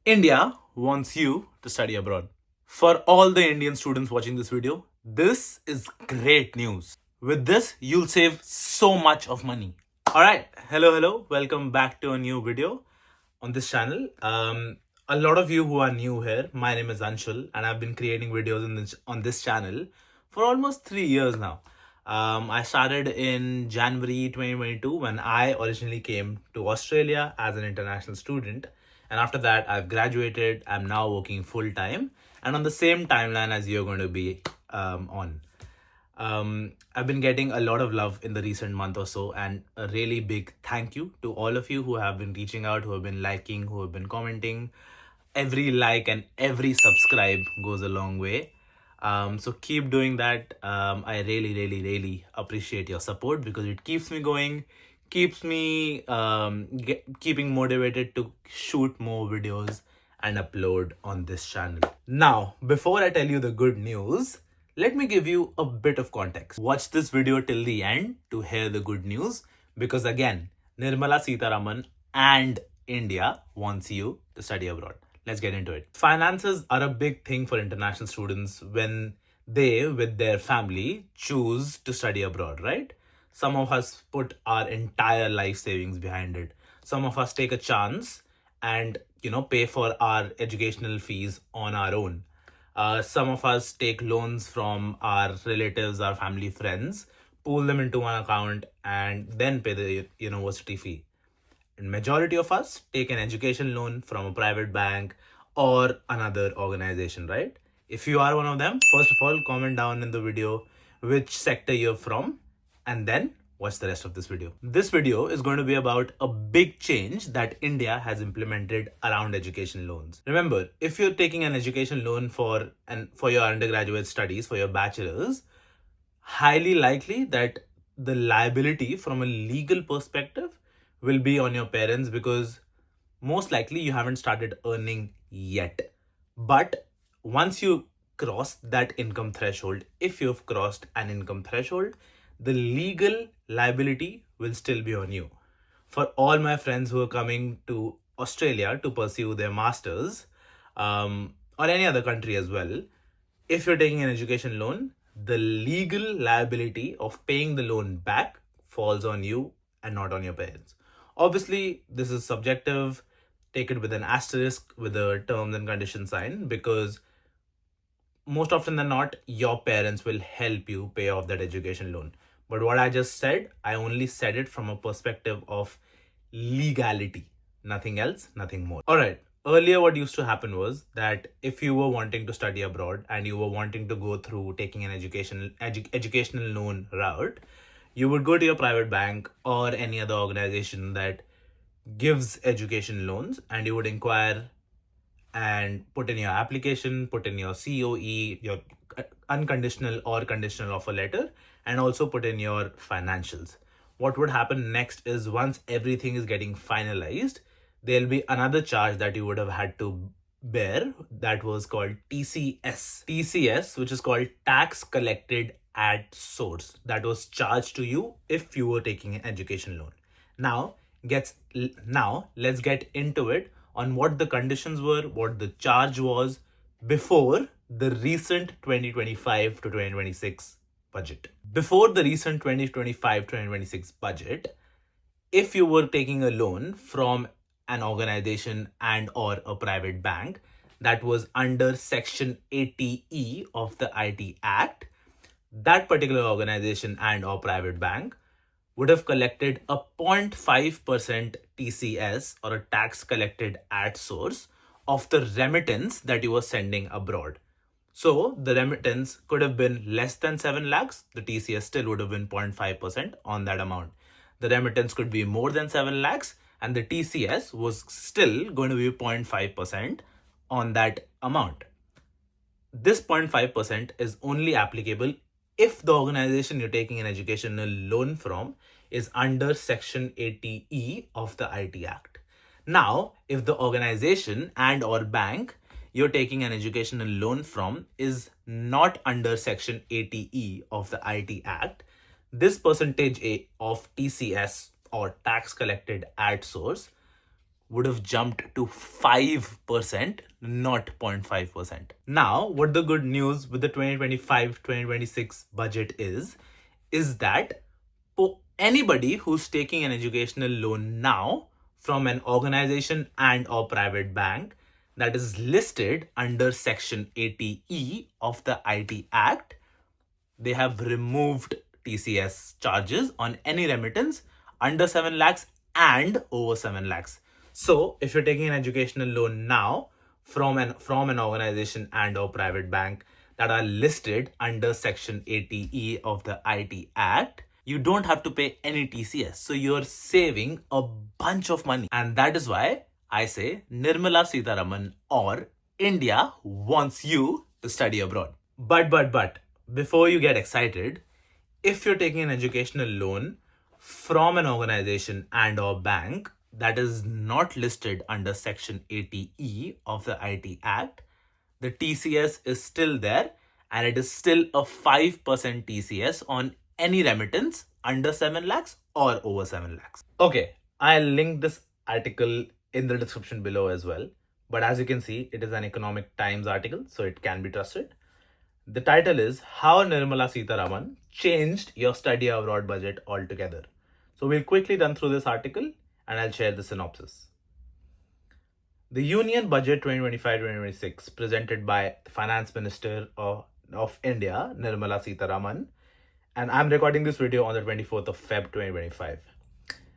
India wants you to study abroad. For all the Indian students watching this video, this is great news. With this, you'll save so much of money. Alright, hello, welcome back to a new video on this channel. A lot of you who are new here, my name is Anshul and I've been creating videos on this channel for almost 3 years now. I started in January 2022 when I originally came to Australia as an international student. And after that, I've graduated. I'm now working full time and on the same timeline as you're going to be on. I've been getting a lot of love in the recent month or so, and a really big thank you to all of you who have been reaching out, who have been liking, who have been commenting. Every like and every subscribe goes a long way. So keep doing that. I really appreciate your support because it keeps me going, keeps me keeping motivated to shoot more videos and upload on this channel. Now, before I tell you the good news, let me give you a bit of context. Watch this video till the end to hear the good news because again, Nirmala Sitharaman and India wants you to study abroad. Let's get into it. Finances are a big thing for international students when they, with their family, choose to study abroad, right? Some of us put our entire life savings behind it. Some of us take a chance and pay for our educational fees on our own. Some of us take loans from our relatives, our family, friends, pool them into one account, and then pay the university fee. And majority of us take an education loan from a private bank or another organization, right? If you are one of them, first of all, comment down in the video which sector you're from, and then watch the rest of this video. This video is going to be about a big change that India has implemented around education loans. Remember, if you're taking an education loan for your undergraduate studies, for your bachelor's, highly likely that the liability from a legal perspective will be on your parents because most likely you haven't started earning yet. But once you cross that income threshold, if you've crossed an income threshold, the legal liability will still be on you. For all my friends who are coming to Australia to pursue their masters, or any other country as well, if you're taking an education loan, the legal liability of paying the loan back falls on you and not on your parents. Obviously, this is subjective. Take it with an asterisk with a terms and conditions sign because most often than not, your parents will help you pay off that education loan. But what I just said, I only said it from a perspective of legality. Nothing else, nothing more. All right. Earlier, what used to happen was that if you were wanting to study abroad and you were wanting to go through taking an educational loan route, you would go to your private bank or any other organization that gives education loans and you would inquire and put in your application, put in your COE, your unconditional or conditional offer letter, and also put in your financials. What would happen next is once everything is getting finalized, there'll be another charge that you would have had to bear that was called TCS. TCS, which is called tax collected at source, that was charged to you if you were taking an education loan. Now, let's get into it on what the conditions were, what the charge was before the recent 2025 to 2026 budget. Before the recent 2025-2026 budget, if you were taking a loan from an organization and or a private bank that was under Section 80E of the IT Act, that particular organization and or private bank would have collected a 0.5% TCS or a tax collected at source of the remittance that you were sending abroad. So the remittance could have been less than 7 lakhs. The TCS still would have been 0.5% on that amount. The remittance could be more than 7 lakhs and the TCS was still going to be 0.5% on that amount. This 0.5% is only applicable if the organization you're taking an educational loan from is under Section 80E of the IT Act. Now, if the organization and or bank you're taking an educational loan from is not under Section 80E of the IT Act, this percentage of TCS or tax collected at source would have jumped to 5%, not 0.5%. Now, what the good news with the 2025-2026 budget is that for anybody who's taking an educational loan now from an organization and or private bank that is listed under Section 80E of the IT Act, they have removed TCS charges on any remittance under 7 lakhs and over 7 lakhs. So if you're taking an educational loan now from an organization and or private bank that are listed under Section 80E of the IT Act, you don't have to pay any TCS. So you're saving a bunch of money. And that is why I say Nirmala Sitharaman or India wants you to study abroad. But, before you get excited, if you're taking an educational loan from an organization and or bank that is not listed under Section 80E of the IT Act, the TCS is still there and it is still a 5% TCS on any remittance under 7 lakhs or over 7 lakhs. Okay, I'll link this article in the description below as well. But as you can see, it is an Economic Times article, so it can be trusted. The title is How Nirmala Sitharaman Changed Your Study Abroad Budget Altogether. So we'll quickly run through this article and I'll share the synopsis. The Union Budget 2025-2026 presented by the Finance Minister of India, Nirmala Sitharaman, and I'm recording this video on the 24th of Feb 2025,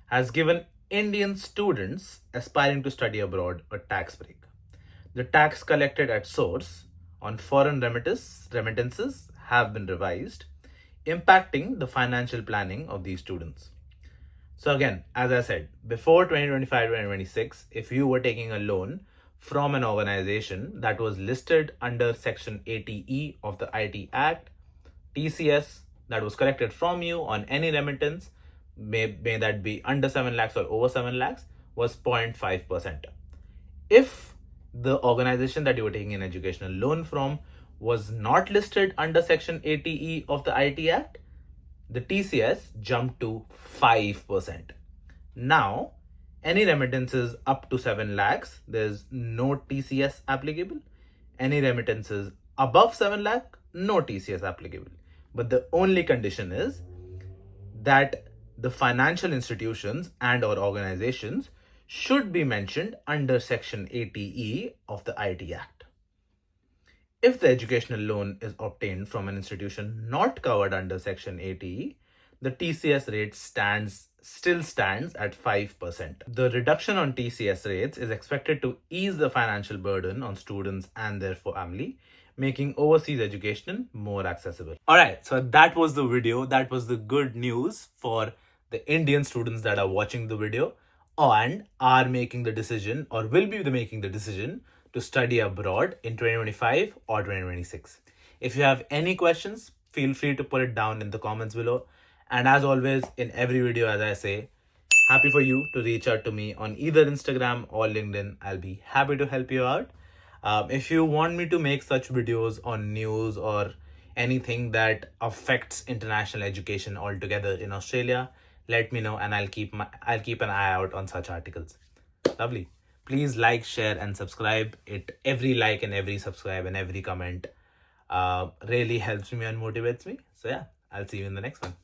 has given Indian students aspiring to study abroad a tax break. The tax collected at source on foreign remittances have been revised, impacting the financial planning of these students. So again, as I said, before 2025-2026, if you were taking a loan from an organization that was listed under Section 80E of the IT Act, TCS that was collected from you on any remittance, may that be under 7 lakhs or over 7 lakhs, was 0.5%. If the organization that you were taking an educational loan from was not listed under Section 80E of the IT Act, the TCS jumped to 5%. Now, any remittances up to 7 lakhs, there's no TCS applicable. Any remittances above 7 lakh, no TCS applicable. But the only condition is that the financial institutions and or organizations should be mentioned under Section 80E of the IT Act. If the educational loan is obtained from an institution not covered under Section 80E, the TCS rate still stands at 5%. The reduction on TCS rates is expected to ease the financial burden on students and their family, making overseas education more accessible. Alright, so that was the video. That was the good news for the Indian students that are watching the video and are making the decision or will be making the decision to study abroad in 2025 or 2026. If you have any questions, feel free to put it down in the comments below. And as always, in every video, as I say, happy for you to reach out to me on either Instagram or LinkedIn. I'll be happy to help you out. If you want me to make such videos on news or anything that affects international education altogether in Australia, let me know and I'll keep an eye out on such articles. Lovely. Please like, share and subscribe. Every like and every subscribe and every comment really helps me and motivates me. So yeah, I'll see you in the next one.